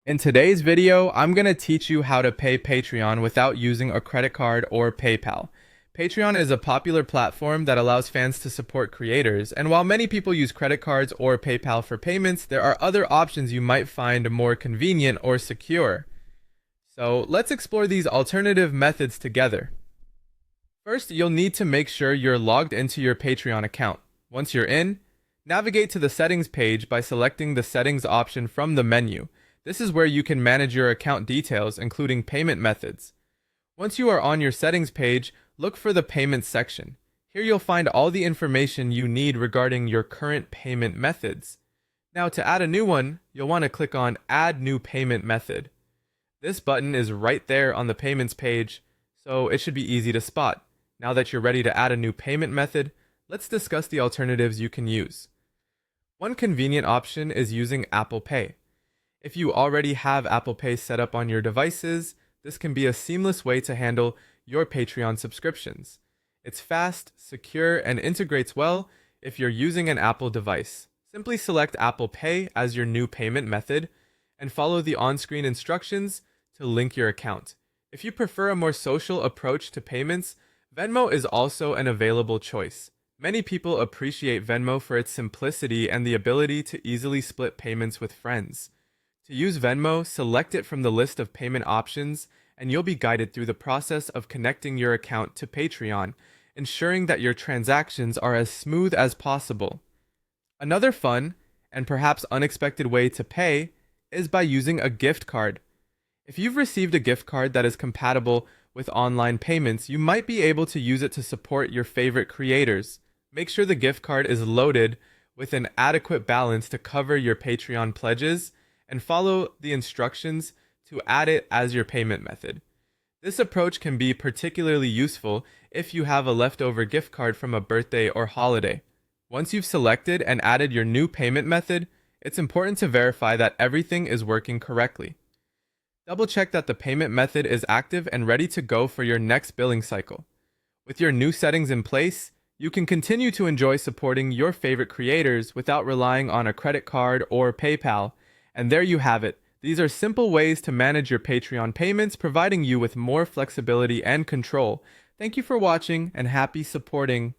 In today's video, I'm going to teach you how to pay Patreon without using a credit card or PayPal. Patreon is a popular platform that allows fans to support creators, and while many people use credit cards or PayPal for payments, there are other options you might find more convenient or secure. So let's explore these alternative methods together. First, you'll need to make sure you're logged into your Patreon account. Once you're in, navigate to the settings page by selecting the settings option from the menu. This is where you can manage your account details, including payment methods. Once you are on your settings page, look for the payments section. Here you'll find all the information you need regarding your current payment methods. Now to add a new one, you'll want to click on Add New Payment Method. This button is right there on the payments page, so it should be easy to spot. Now that you're ready to add a new payment method, let's discuss the alternatives you can use. One convenient option is using Apple Pay. If you already have Apple Pay set up on your devices, this can be a seamless way to handle your Patreon subscriptions. It's fast, secure, and integrates well if you're using an Apple device. Simply select Apple Pay as your new payment method and follow the on-screen instructions to link your account. If you prefer a more social approach to payments, Venmo is also an available choice. Many people appreciate Venmo for its simplicity and the ability to easily split payments with friends. To use Venmo, select it from the list of payment options, and you'll be guided through the process of connecting your account to Patreon, ensuring that your transactions are as smooth as possible. Another fun, and perhaps unexpected way to pay is by using a gift card. If you've received a gift card that is compatible with online payments, you might be able to use it to support your favorite creators. Make sure the gift card is loaded with an adequate balance to cover your Patreon pledges, and follow the instructions to add it as your payment method. This approach can be particularly useful if you have a leftover gift card from a birthday or holiday. Once you've selected and added your new payment method, it's important to verify that everything is working correctly. Double check that the payment method is active and ready to go for your next billing cycle. With your new settings in place, you can continue to enjoy supporting your favorite creators without relying on a credit card or PayPal. And there you have it. These are simple ways to manage your Patreon payments, providing you with more flexibility and control. Thank you for watching and happy supporting.